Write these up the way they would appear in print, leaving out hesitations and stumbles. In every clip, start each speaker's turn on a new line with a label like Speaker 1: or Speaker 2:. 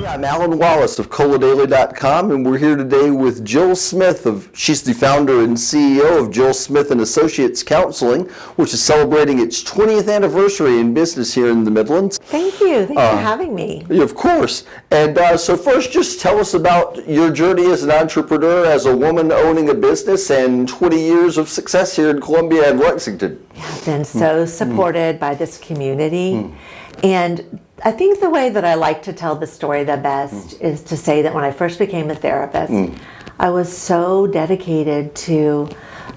Speaker 1: I'm Alan Wallace of ColaDaily.com, and we're here today with Jill Smith. She's the founder and CEO of Jill Smith and Associates Counseling, which is celebrating its 20th anniversary in business here in the Midlands.
Speaker 2: Thank you. Thanks for having me.
Speaker 1: Of course. And so first, just tell us about your journey as an entrepreneur, as a woman owning a business, and 20 years of success here in Columbia and Lexington.
Speaker 2: Yeah, I've been so supported by this community. And I think the way that I like to tell the story the best is to say that when I first became a therapist, I was so dedicated to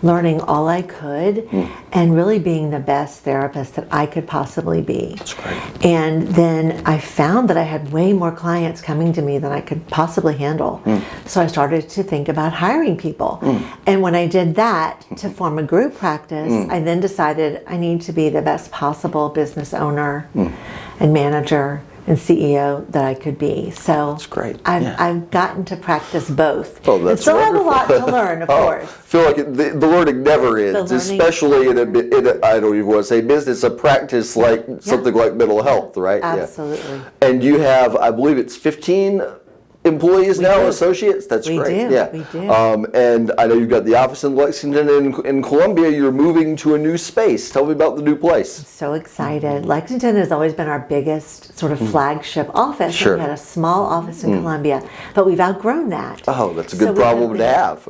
Speaker 2: learning all I could and really being the best therapist that I could possibly be.
Speaker 1: That's great.
Speaker 2: And then I found that I had way more clients coming to me than I could possibly handle. So I started to think about hiring people. And when I did that to form a group practice, I then decided I need to be the best possible business owner and manager and CEO that I could be. So
Speaker 1: that's great.
Speaker 2: I've gotten to practice both.
Speaker 1: Oh, that's
Speaker 2: still
Speaker 1: wonderful.
Speaker 2: have a lot to learn, of course.
Speaker 1: I feel like the learning never ends, especially in a, I don't even want to say business, a practice like something like mental health, right?
Speaker 2: Absolutely.
Speaker 1: And you have, I believe it's 15 employees now, associates? That's great.
Speaker 2: We do.
Speaker 1: And I know you've got the office in Lexington and in Columbia. You're moving to a new space. Tell me about the new place.
Speaker 2: So excited. Lexington has always been our biggest sort of flagship office.
Speaker 1: Sure.
Speaker 2: We had a small office in Columbia, but we've outgrown that.
Speaker 1: Oh, that's a good problem to have.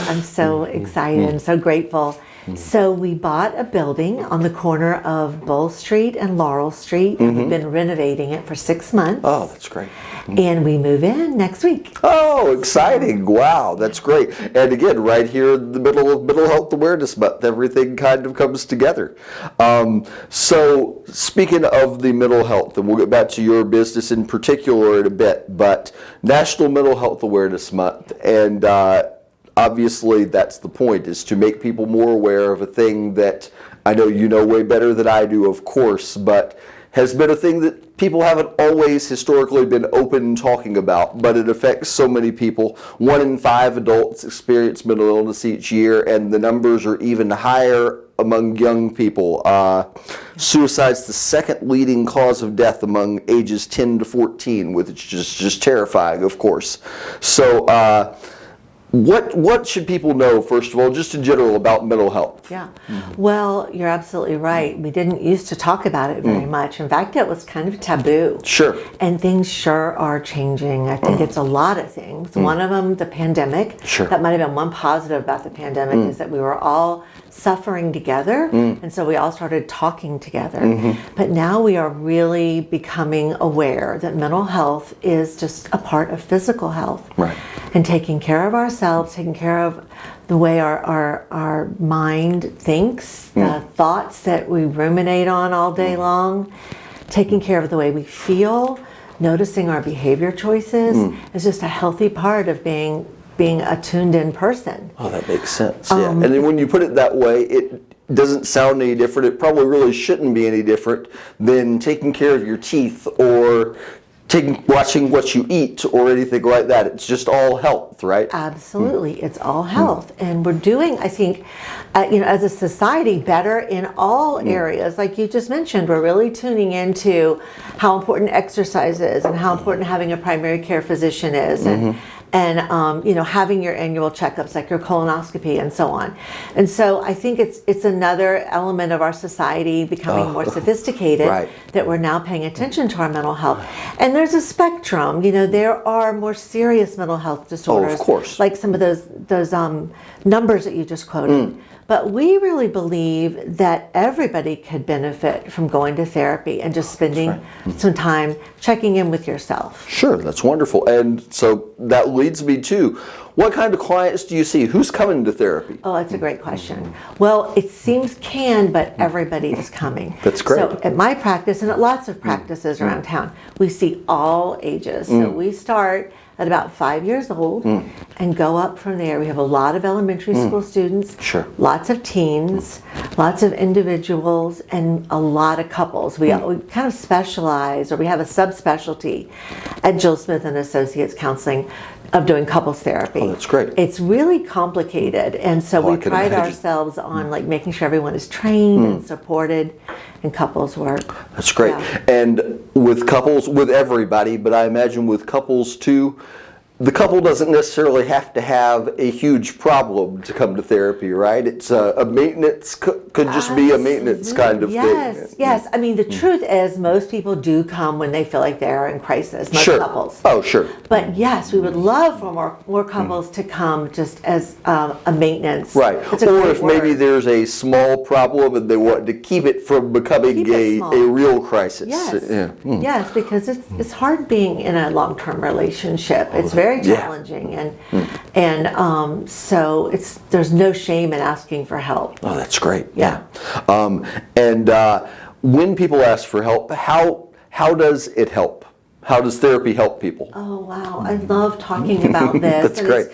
Speaker 2: I'm so excited and so grateful. So we bought a building on the corner of Bull Street and Laurel Street, and we've been renovating it for 6 months.
Speaker 1: Oh, that's great.
Speaker 2: And we move in next week.
Speaker 1: Oh, exciting. Wow, that's great. And again, right here in the middle of Mental Health Awareness Month, everything kind of comes together. So speaking of the mental health, and we'll get back to your business in particular in a bit, but National Mental Health Awareness Month, and obviously that's the point, is to make people more aware of a thing that I know you know way better than I do, of course, but has been a thing that people haven't always historically been open talking about, but it affects so many people. 1 in 5 adults experience mental illness each year, and the numbers are even higher among young people. Suicide's the second leading cause of death among ages 10 to 14, which is just terrifying, of course. So what should people know, first of all, just in general, about mental health?
Speaker 2: Yeah. Well, you're absolutely right. We didn't used to talk about it very much. In fact, it was kind of taboo.
Speaker 1: Sure.
Speaker 2: And things sure are changing. I think it's a lot of things. One of them, the pandemic.
Speaker 1: Sure.
Speaker 2: That might have been one positive about the pandemic is that we were all suffering together, and so we all started talking together. But now we are really becoming aware that mental health is just a part of physical health.
Speaker 1: Right.
Speaker 2: And taking care of ourselves, taking care of the way our mind thinks, the thoughts that we ruminate on all day long, taking care of the way we feel, noticing our behavior choices is just a healthy part of being a tuned-in person.
Speaker 1: Oh, that makes sense. Yeah. And then when you put it that way, it doesn't sound any different. It probably really shouldn't be any different than taking care of your teeth or watching what you eat or anything like that. It's just all health, right?
Speaker 2: Absolutely. It's all health. And we're doing, I think, as a society, better in all areas. Like you just mentioned, we're really tuning into how important exercise is and how important having a primary care physician is. And having your annual checkups like your colonoscopy and so on. And so I think it's another element of our society becoming more sophisticated, that we're now paying attention to our mental health. And there's a spectrum. There are more serious mental health disorders,
Speaker 1: of course,
Speaker 2: like some of those numbers that you just quoted. But we really believe that everybody could benefit from going to therapy and just spending some time checking in with yourself.
Speaker 1: Sure, that's wonderful. And so that leads me to, what kind of clients do you see? Who's coming to therapy?
Speaker 2: Oh, that's a great question. Well, it seems but everybody is coming.
Speaker 1: That's great.
Speaker 2: So at my practice, and at lots of practices around town, we see all ages. So we start at about 5 years old and go up from there. We have a lot of elementary school students, lots of teens, lots of individuals, and a lot of couples. We kind of specialize, or we have a subspecialty at Jill Smith and Associates Counseling of doing couples therapy.
Speaker 1: Oh, that's great.
Speaker 2: It's really complicated, and so we pride ourselves on making sure everyone is trained and supported in couples work.
Speaker 1: That's great.
Speaker 2: Yeah.
Speaker 1: And with couples, with everybody, but I imagine with couples too, the couple doesn't necessarily have to have a huge problem to come to therapy, right? It's a maintenance, could just be a maintenance kind of
Speaker 2: Yes,
Speaker 1: thing.
Speaker 2: yes. I mean, the truth is most people do come when they feel like they're in crisis, most
Speaker 1: Sure.
Speaker 2: couples.
Speaker 1: Oh, sure.
Speaker 2: But yes, we would love for more couples to come just as a maintenance.
Speaker 1: Right.
Speaker 2: It's a
Speaker 1: Or
Speaker 2: great
Speaker 1: if maybe
Speaker 2: word.
Speaker 1: there's a small problem and they want to keep it from becoming
Speaker 2: Keep it
Speaker 1: a
Speaker 2: small.
Speaker 1: real crisis.
Speaker 2: Yes,
Speaker 1: Yeah.
Speaker 2: yes, because it's hard being in a long-term relationship. It's very
Speaker 1: Yeah.
Speaker 2: challenging, and so there's no shame in asking for help.
Speaker 1: Oh, that's great.
Speaker 2: Yeah.
Speaker 1: And when people ask for help, how does it help? How does therapy help people?
Speaker 2: Oh wow, I love talking about this.
Speaker 1: That's
Speaker 2: and
Speaker 1: great.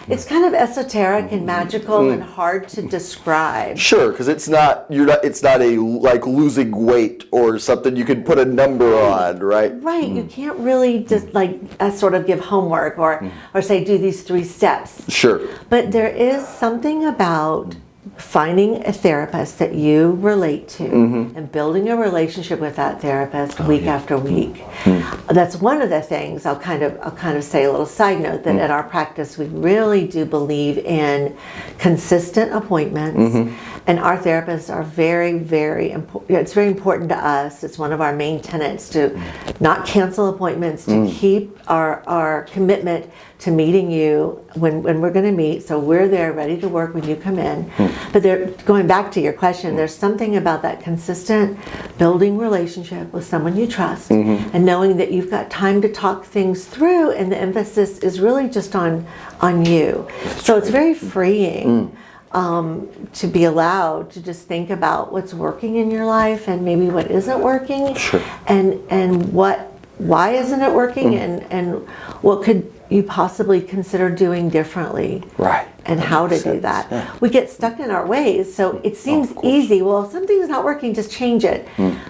Speaker 2: It's kind of esoteric and magical and hard to describe.
Speaker 1: Sure, because it's not a like losing weight or something you can put a number on, right?
Speaker 2: Right, you can't really just like sort of give homework or say do these 3 steps.
Speaker 1: Sure.
Speaker 2: But there is something about finding a therapist that you relate to and building a relationship with that therapist week after week. That's one of the things I'll kind of say a little side note that at our practice we really do believe in consistent appointments, and our therapists are very, very important. It's very important to us. It's one of our main tenets to not cancel appointments, to keep our commitment to meeting you when we're going to meet, so we're there ready to work when you come in. But going back to your question, there's something about that consistent building relationship with someone you trust and knowing that you've got time to talk things through, and the emphasis is really just on you. So it's very freeing to be allowed to just think about what's working in your life and maybe what isn't working,
Speaker 1: Sure.
Speaker 2: and why isn't it working, and what could you possibly consider doing differently,
Speaker 1: Right.
Speaker 2: and how to do that. We get stuck in our ways, so it seems easy. Well, if something's not working, just change it.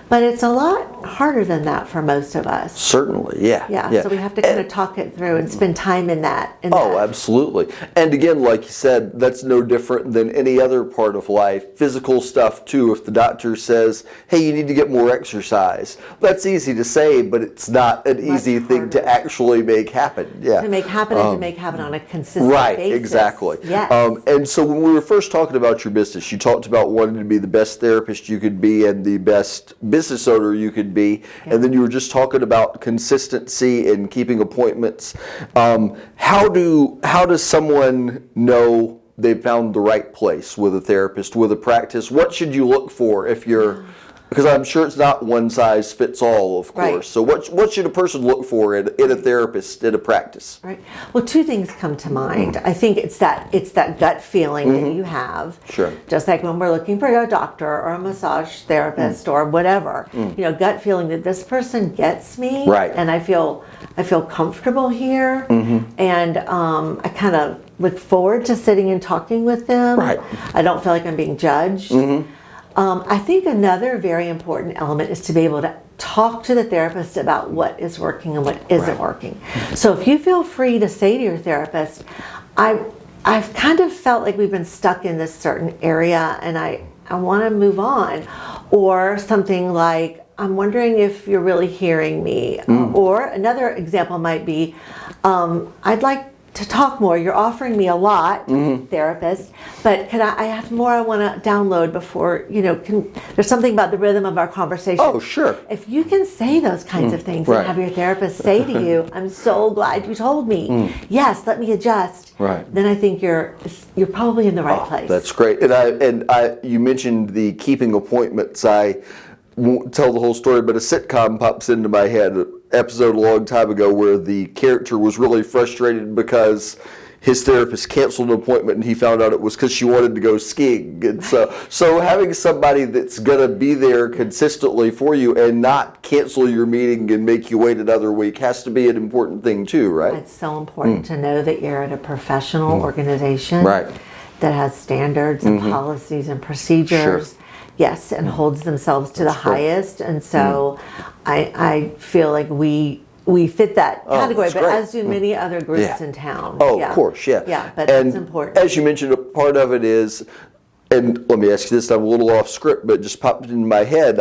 Speaker 2: But it's a lot harder than that for most of us.
Speaker 1: Certainly, yeah.
Speaker 2: Yeah, so we have to kind of talk it through and spend time in that.
Speaker 1: Oh, absolutely. And again, like you said, that's no different than any other part of life. Physical stuff too. If the doctor says, hey, you need to get more exercise, that's easy to say, but it's not an easy thing to actually make happen. Yeah.
Speaker 2: To make happen and to make happen on a consistent
Speaker 1: Right,
Speaker 2: basis.
Speaker 1: exactly.
Speaker 2: Yes.
Speaker 1: And so when we were first talking about your business, you talked about wanting to be the best therapist you could be and the best business owner you could be.
Speaker 2: Yeah.
Speaker 1: And then you were just talking about consistency and keeping appointments. How does someone know they've found the right place with a therapist, with a practice? What should you look for if you're... Because I'm sure it's not one size fits all, of course.
Speaker 2: Right.
Speaker 1: So what should a person look for in a therapist, in a practice?
Speaker 2: Right. Well, 2 things come to mind. I think it's that gut feeling that you have.
Speaker 1: Sure.
Speaker 2: Just like when we're looking for a doctor or a massage therapist or whatever. Gut feeling that this person gets me.
Speaker 1: Right.
Speaker 2: And I feel comfortable here. And I kind of look forward to sitting and talking with them.
Speaker 1: Right.
Speaker 2: I don't feel like I'm being judged. I think another very important element is to be able to talk to the therapist about what is working and what isn't working. So if you feel free to say to your therapist, I've kind of felt like we've been stuck in this certain area and I want to move on. Or something like, I'm wondering if you're really hearing me. Or another example might be, I'd like to talk more. You're offering me a lot, therapist, but I have more I want to download before, there's something about the rhythm of our conversation.
Speaker 1: Oh, sure.
Speaker 2: If you can say those kinds of things
Speaker 1: Right.
Speaker 2: and have your therapist say to you, I'm so glad you told me. Yes, let me adjust.
Speaker 1: Right.
Speaker 2: Then I think you're probably in the right place.
Speaker 1: That's great. And you mentioned the keeping appointments. I won't tell the whole story, but a sitcom pops into my head, an episode a long time ago where the character was really frustrated because his therapist canceled an appointment and he found out it was because she wanted to go skiing. And so having somebody that's going to be there consistently for you and not cancel your meeting and make you wait another week has to be an important thing too, right?
Speaker 2: It's so important to know that you're at a professional organization
Speaker 1: Right.
Speaker 2: that has standards and policies and procedures.
Speaker 1: Sure.
Speaker 2: Yes, and holds themselves to the highest. And so I feel like we fit that category,
Speaker 1: that's
Speaker 2: but
Speaker 1: great.
Speaker 2: as do many other groups
Speaker 1: Yeah.
Speaker 2: in town.
Speaker 1: Oh, of course, yeah.
Speaker 2: Yeah, but
Speaker 1: and
Speaker 2: it's important.
Speaker 1: as you mentioned, a part of it is And let me ask you this, I'm a little off script, but it just popped into my head.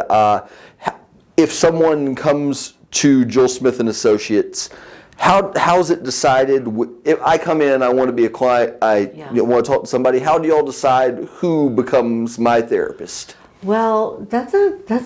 Speaker 1: If someone comes to Joel Smith and Associates, how's it decided? If I come in, I want to be a client, I want to talk to somebody, how do y'all decide who becomes my therapist?
Speaker 2: Well, that's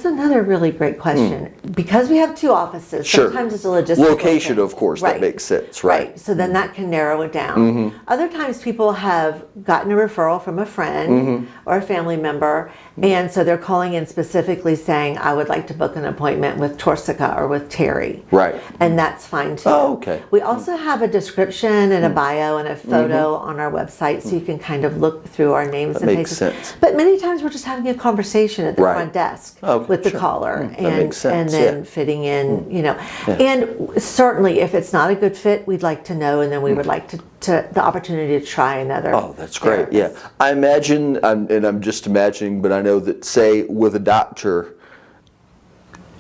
Speaker 2: another really great question. Because we have two offices,
Speaker 1: Sure.
Speaker 2: sometimes it's a logistical
Speaker 1: Location,
Speaker 2: thing.
Speaker 1: of course,
Speaker 2: Right.
Speaker 1: that makes sense, right?
Speaker 2: So then that can narrow it down. Other times people have gotten a referral from a friend or a family member, and so they're calling in specifically saying, I would like to book an appointment with Torsica or with Terry.
Speaker 1: Right.
Speaker 2: And that's fine too.
Speaker 1: Oh, okay.
Speaker 2: We also have a description and a bio and a photo on our website, so you can kind of look through our names and
Speaker 1: makes
Speaker 2: faces.
Speaker 1: sense.
Speaker 2: But many times we're just having a conversation at the
Speaker 1: Right.
Speaker 2: front desk
Speaker 1: Okay,
Speaker 2: with the
Speaker 1: sure.
Speaker 2: caller,
Speaker 1: That makes sense,
Speaker 2: and then
Speaker 1: yeah.
Speaker 2: fitting in, And certainly, if it's not a good fit, we'd like to know, and then we would like to the opportunity to try another.
Speaker 1: Oh, that's great. Yeah.
Speaker 2: therapist.
Speaker 1: I imagine, and I'm just imagining, but I know that, say, with a doctor,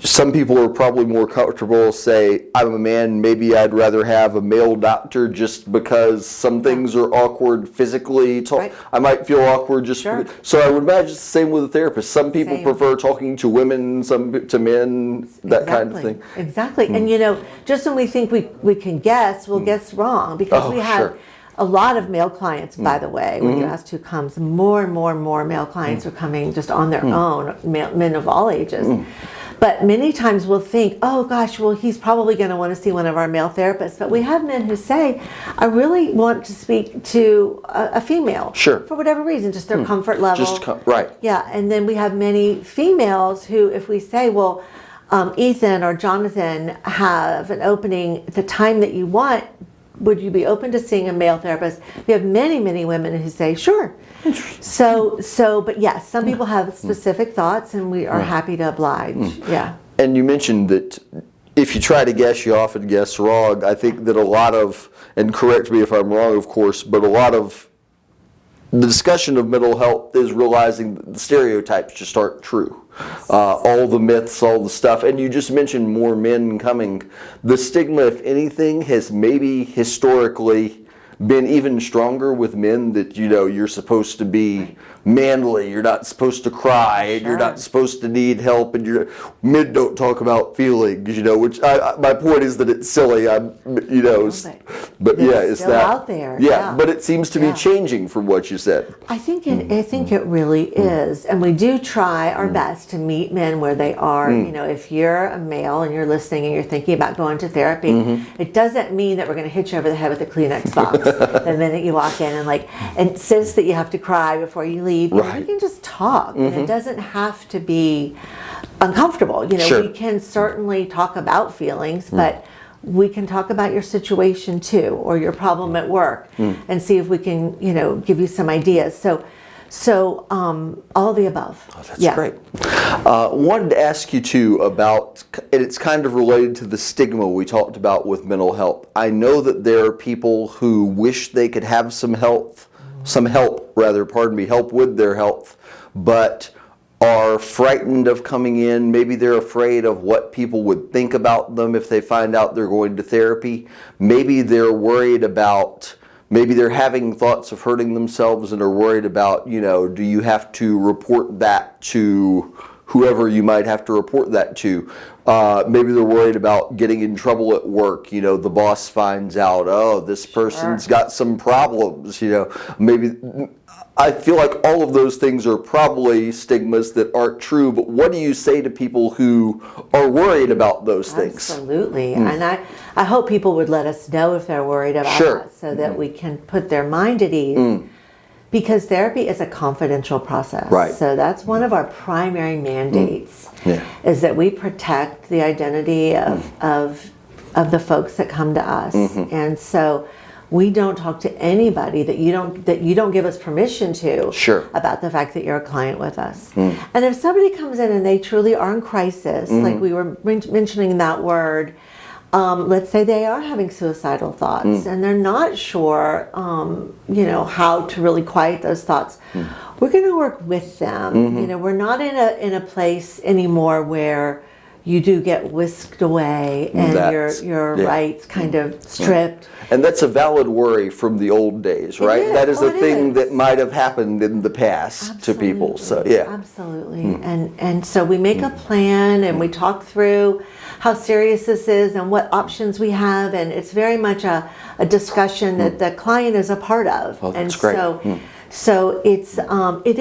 Speaker 1: some people are probably more comfortable, say, I'm a man, maybe I'd rather have a male doctor just because some things are awkward physically.
Speaker 2: Right.
Speaker 1: I might feel awkward just
Speaker 2: Sure.
Speaker 1: so I would imagine it's the same with a therapist. Some people
Speaker 2: Same.
Speaker 1: prefer talking to women, some to men, that kind of thing.
Speaker 2: Exactly. And just when we think we can guess, we'll guess wrong, because
Speaker 1: Oh,
Speaker 2: we have
Speaker 1: sure.
Speaker 2: a lot of male clients, by the way. When you ask who comes, more and more male clients are coming just on their own, men of all ages. But many times we'll think, oh gosh, well, he's probably going to want to see one of our male therapists. But we have men who say, I really want to speak to a female.
Speaker 1: Sure.
Speaker 2: For whatever reason, just their comfort level.
Speaker 1: Right.
Speaker 2: Yeah, and then we have many females who, if we say, well, Ethan or Jonathan have an opening at the time that you want, would you be open to seeing a male therapist? We have many women who say, sure. But yes, some people have specific thoughts, and we are happy to oblige. Yeah.
Speaker 1: And you mentioned that if you try to guess, you often guess wrong. I think that a lot of, and correct me if I'm wrong, of course, but a lot of the discussion of mental health is realizing that the stereotypes just aren't true. All the myths, all the stuff, and you just mentioned more men coming. The stigma, if anything, has maybe historically been even stronger with men, that you're supposed to be manly, you're not supposed to cry, and you're not supposed to need help, and men don't talk about feelings, which my point is that it's silly. But yeah, it's
Speaker 2: still
Speaker 1: that
Speaker 2: out there.
Speaker 1: Yeah, but it seems to be changing from what you said.
Speaker 2: I think it really is, and we do try our best to meet men where they are. If you're a male and you're listening and you're thinking about going to therapy, it doesn't mean that we're going to hit you over the head with a Kleenex box the minute you walk in and insist that you have to cry before you leave.
Speaker 1: Right.
Speaker 2: We can just talk, and it doesn't have to be uncomfortable.
Speaker 1: Sure.
Speaker 2: We can certainly talk about feelings, but we can talk about your situation too, or your problem at work, and see if we can, give you some ideas. So all of the above.
Speaker 1: Oh, that's great. Wanted to ask you too about, and it's kind of related to the stigma we talked about with mental health. I know that there are people who wish they could have some help with their health, but are frightened of coming in. Maybe they're afraid of what people would think about them if they find out they're going to therapy. Maybe they're worried about, maybe they're having thoughts of hurting themselves and are worried about, do you have to report that to whoever you might have to report that to? Maybe they're worried about getting in trouble at work. The boss finds out, oh, this person's got some problems. Maybe I feel like all of those things are probably stigmas that aren't true. But what do you say to people who are worried about those things?
Speaker 2: Absolutely. And I hope people would let us know if they're worried about that, so that we can put their mind at ease. Because therapy is a confidential process.
Speaker 1: Right.
Speaker 2: So that's one of our primary mandates, is that we protect the identity of the folks that come to us. And so we don't talk to anybody that you don't give us permission to about the fact that you're a client with us. And if somebody comes in and they truly are in crisis, like we were mentioning that word, let's say they are having suicidal thoughts and they're not sure, how to really quiet those thoughts. We're going to work with them. We're not in a place anymore where, you do get whisked away and your
Speaker 1: yeah.
Speaker 2: rights kind of stripped.
Speaker 1: And that's a valid worry from the old days, right?
Speaker 2: is.
Speaker 1: That is
Speaker 2: Oh,
Speaker 1: a
Speaker 2: it
Speaker 1: thing
Speaker 2: is.
Speaker 1: that might have happened in the past to people. So yeah.
Speaker 2: Absolutely. And so we make a plan and we talk through how serious this is and what options we have, and it's very much a discussion that the client is a part of.
Speaker 1: Oh, that's
Speaker 2: and
Speaker 1: great.
Speaker 2: so it's it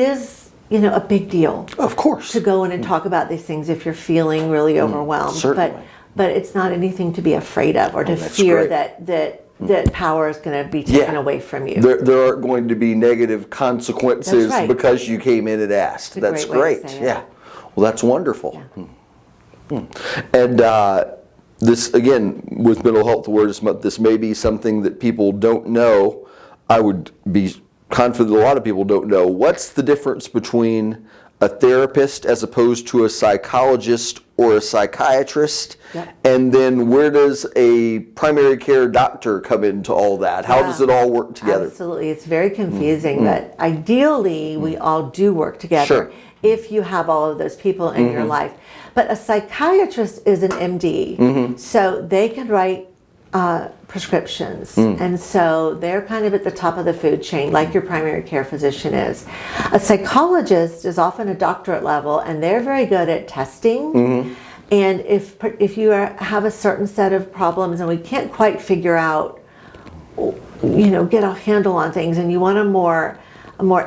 Speaker 2: is a big deal.
Speaker 1: Of course.
Speaker 2: To go in and talk about these things if you're feeling really overwhelmed.
Speaker 1: Certainly.
Speaker 2: But it's not anything to be afraid of or to
Speaker 1: that's
Speaker 2: fear
Speaker 1: great.
Speaker 2: that power is going to be taken away from you.
Speaker 1: There aren't going to be negative consequences
Speaker 2: That's right.
Speaker 1: because you came in and asked.
Speaker 2: That's a
Speaker 1: That's
Speaker 2: great way to
Speaker 1: great.
Speaker 2: say it.
Speaker 1: Yeah. Well, that's wonderful. And this, again, with Mental Health Awareness Month, this may be something that people don't know. I would be confident a lot of people don't know. What's the difference between a therapist as opposed to a psychologist or a psychiatrist?
Speaker 2: Yep.
Speaker 1: And then where does a primary care doctor come into all that? How does it all work together?
Speaker 2: Absolutely. It's very confusing, but ideally we all do work together
Speaker 1: Sure.
Speaker 2: if you have all of those people in your life. But a psychiatrist is an MD, so they can write prescriptions, and so they're kind of at the top of the food chain, like your primary care physician is. A psychologist is often a doctorate level, and they're very good at testing. And if you have a certain set of problems and we can't quite figure out, get a handle on things, and you want a more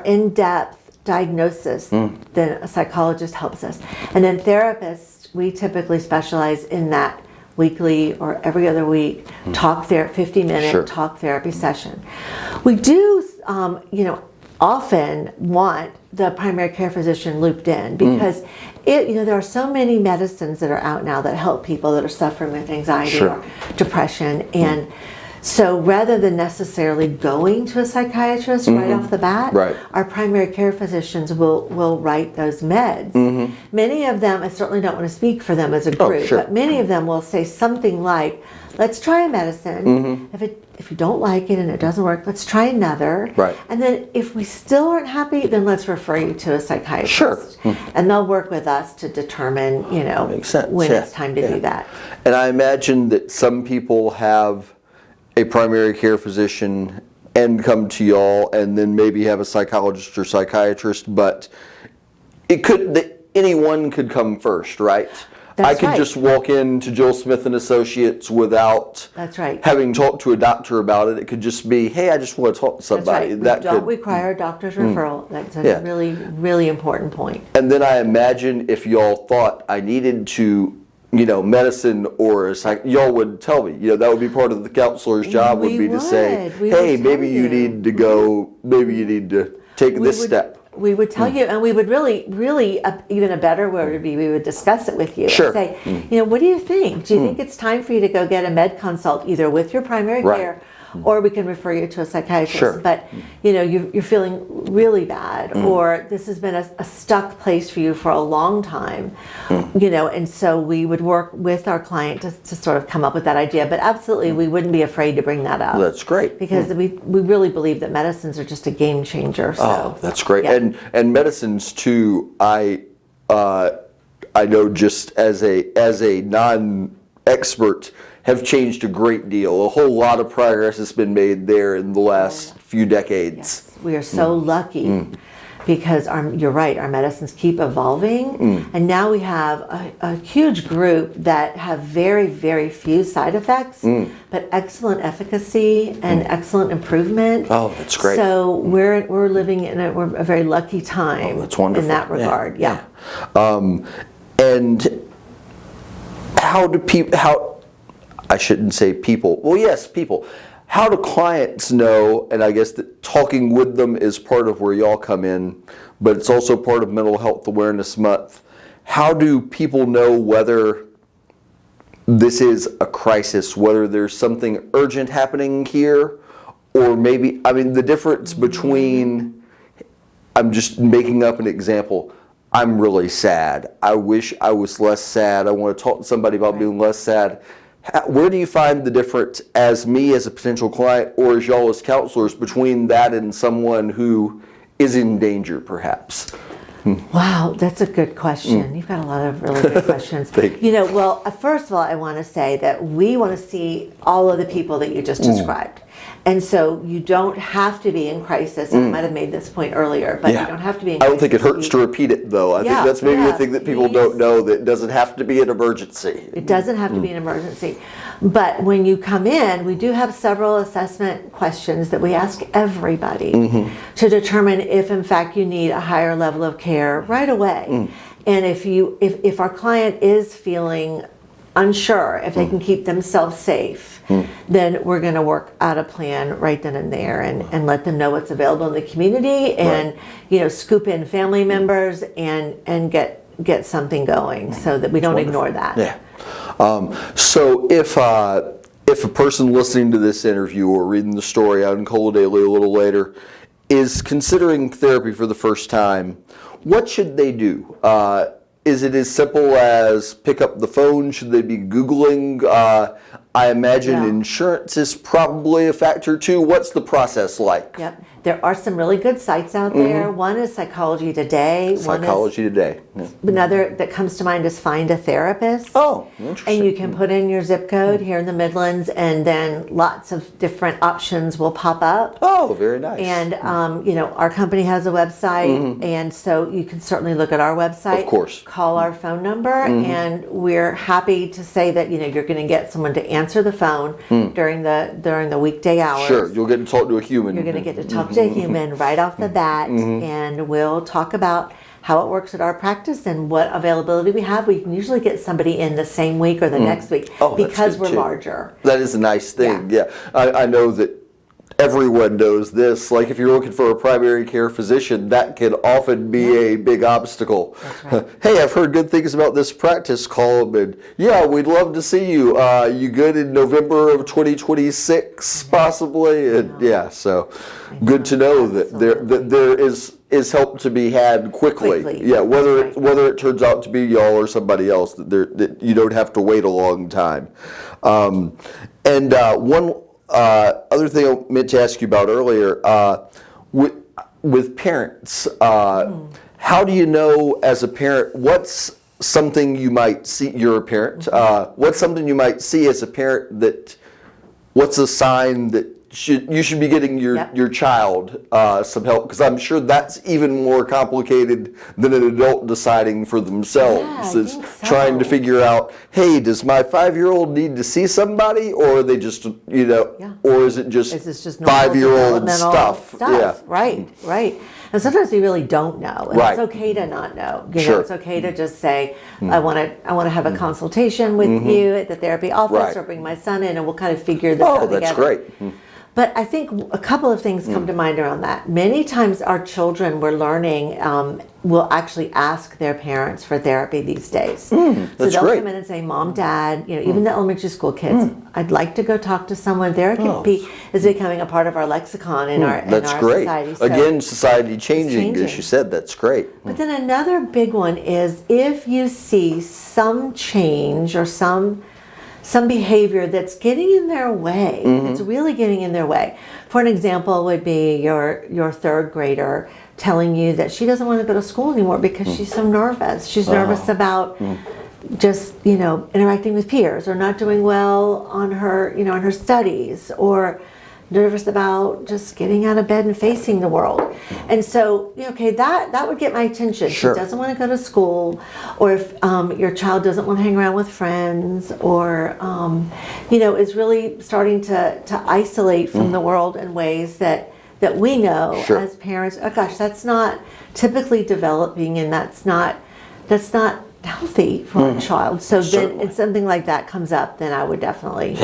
Speaker 2: in-depth diagnosis, then a psychologist helps us. And then therapists, we typically specialize in that weekly or every other week 50-minute talk therapy session. We do often want the primary care physician looped in because there are so many medicines that are out now that help people that are suffering with anxiety or depression, and so rather than necessarily going to a psychiatrist right off the bat, our primary care physicians will write those meds. Many of them, I certainly don't want to speak for them as a group, but many of them will say something like, let's try a medicine. If you don't like it and it doesn't work, let's try another. And then if we still aren't happy, then let's refer you to a psychiatrist. And they'll work with us to determine, when it's time to do that.
Speaker 1: And I imagine that some people have a primary care physician and come to y'all and then maybe have a psychologist or psychiatrist, but anyone could come first, right? I could just walk into Jill Smith and Associates without having talked to a doctor about it. It could just be, hey, I just want to talk to somebody.
Speaker 2: That don't require a doctor's referral. That's a really, really important point.
Speaker 1: And then I imagine if y'all thought I needed to medicine or y'all would tell me. That would be part of the counselor's job to say, hey, maybe you need to go, maybe you need to take this step.
Speaker 2: We would tell you, and we would really, even a better word would be, we would discuss it with you and say, what do you think? Do you think it's time for you to go get a med consult either with your primary care or we can refer you to a psychiatrist, but you're feeling really bad, or this has been a stuck place for you for a long time, and so we would work with our client to sort of come up with that idea. But absolutely, we wouldn't be afraid to bring that up.
Speaker 1: That's great.
Speaker 2: Because we really believe that medicines are just a game changer. So.
Speaker 1: Oh, that's great. Yeah. And medicines too, I know just as a non-expert, have changed a great deal. A whole lot of progress has been made there in the last few decades.
Speaker 2: Yes. We are so lucky because you're right, our medicines keep evolving, and now we have a huge group that have very, very few side effects, but excellent efficacy and excellent improvement.
Speaker 1: Oh, that's great.
Speaker 2: So we're living in a very lucky time.
Speaker 1: Oh, that's wonderful.
Speaker 2: In that regard. Yeah.
Speaker 1: And how do people? I shouldn't say people. Well, yes, people. How do clients know, and I guess that talking with them is part of where y'all come in, but it's also part of Mental Health Awareness Month. How do people know whether this is a crisis, whether there's something urgent happening here, or maybe, the difference between, I'm just making up an example, I'm really sad. I wish I was less sad. I want to talk to somebody about being less sad. Where do you find the difference as me as a potential client or as y'all as counselors between that and someone who is in danger perhaps?
Speaker 2: Wow, that's a good question. You've got a lot of really good questions.
Speaker 1: Thank
Speaker 2: You know, well, first of all, I want to say that we want to see all of the people that you just described. And so you don't have to be in crisis. I might have made this point earlier, but you don't have to be in
Speaker 1: I
Speaker 2: crisis.
Speaker 1: don't think it hurts to repeat it, though. I think that's maybe the thing that people don't know, that it doesn't have to be an emergency.
Speaker 2: It doesn't have to be an emergency. But when you come in, we do have several assessment questions that we ask everybody to determine if, in fact, you need a higher level of care right away. And if our client is feeling unsure if they can keep themselves safe, then we're going to work out a plan right then and there, and let them know what's available in the community, and scoop in family members and get something going so that we don't ignore that.
Speaker 1: Yeah. So if a person listening to this interview or reading the story out in Cola Daily a little later is considering therapy for the first time, what should they do? Is it as simple as pick up the phone? Should they be Googling? I imagine insurance is probably a factor too. What's the process like?
Speaker 2: Yep. There are some really good sites out there. One is Psychology Today.
Speaker 1: Psychology Today. Yeah.
Speaker 2: Another that comes to mind is Find a Therapist.
Speaker 1: Oh, interesting.
Speaker 2: And you can put in your zip code here in the Midlands, and then lots of different options will pop up.
Speaker 1: Oh, very nice.
Speaker 2: And our company has a website, and so you can certainly look at our website.
Speaker 1: Of course.
Speaker 2: Call our phone number, and we're happy to say that you're going to get someone to answer the phone during the weekday hours.
Speaker 1: Sure, you'll get to talk to a human.
Speaker 2: You're going to get to talk to a human right off the bat, and we'll talk about how it works at our practice and what availability we have. We can usually get somebody in the same week or the next week because we're larger.
Speaker 1: That is a nice thing. Yeah. I know that everyone knows this. Like if you're looking for a primary care physician, that can often be a big obstacle.
Speaker 2: That's right.
Speaker 1: Hey, I've heard good things about this practice. Call them and we'd love to see you. You good in November of 2026 possibly? And so good to know that there is help to be had quickly. Yeah, whether it turns out to be y'all or somebody else, that you don't have to wait a long time. One other thing I meant to ask you about earlier, with parents, how do you know as a parent what's something you might see? You're a parent. What's something you might see as a parent what's a sign that you should be getting your child some help? Because I'm sure that's even more complicated than an adult deciding for themselves.
Speaker 2: Yeah,
Speaker 1: is trying to figure out, hey, does my 5-year-old need to see somebody, or are they just or is it just 5-year-old stuff? Yeah.
Speaker 2: Right. And sometimes we really don't know, and it's okay to not know. It's okay to just say, I want to have a consultation with you at the therapy office, or bring my son in, and we'll kind of figure this out together.
Speaker 1: Oh, that's great.
Speaker 2: But I think a couple of things come to mind around that. Many times our children, we're learning, will actually ask their parents for therapy these days. So they'll come in and say, Mom, Dad, even the elementary school kids, I'd like to go talk to someone. Therapy is becoming a part of our lexicon in our society. So
Speaker 1: again, society changing, as you said. That's great.
Speaker 2: But then another big one is if you see some change or some behavior that's getting in their way, it's really getting in their way. For an example would be your third grader telling you that she doesn't want to go to school anymore because she's so nervous. She's nervous about just, interacting with peers, or not doing well on her, on her studies, or nervous about just getting out of bed and facing the world. And so, that would get my attention.
Speaker 1: Sure.
Speaker 2: She doesn't want to go to school, or if your child doesn't want to hang around with friends, or, is really starting to isolate from the world in ways that we know as parents, oh gosh, that's not typically developing, and that's not healthy for a child. So then if something like that comes up, then I would definitely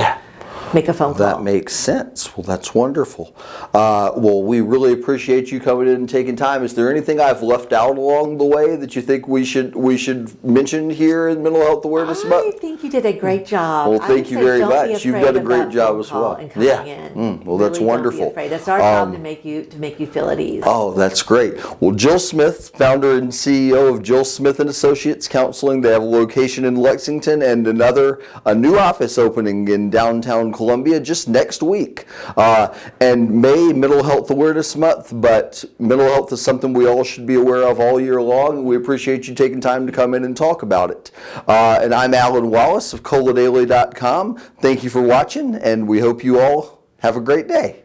Speaker 2: make a phone call.
Speaker 1: That makes sense. Well, that's wonderful. Well, we really appreciate you coming in and taking time. Is there anything I've left out along the way that you think we should mention here in Mental Health Awareness Month?
Speaker 2: I think you did a great job.
Speaker 1: Well, thank you very much. You've done a great job as well. Well, that's wonderful.
Speaker 2: Don't be afraid. It's our job to make you feel at ease.
Speaker 1: Oh, that's great. Well, Jill Smith, founder and CEO of Jill Smith and Associates Counseling. They have a location in Lexington and a new office opening in downtown Columbia. Columbia just next week. And May, Mental Health Awareness Month, but mental health is something we all should be aware of all year long. We appreciate you taking time to come in and talk about it. And I'm Alan Wallace of ColaDaily.com. Thank you for watching, and we hope you all have a great day.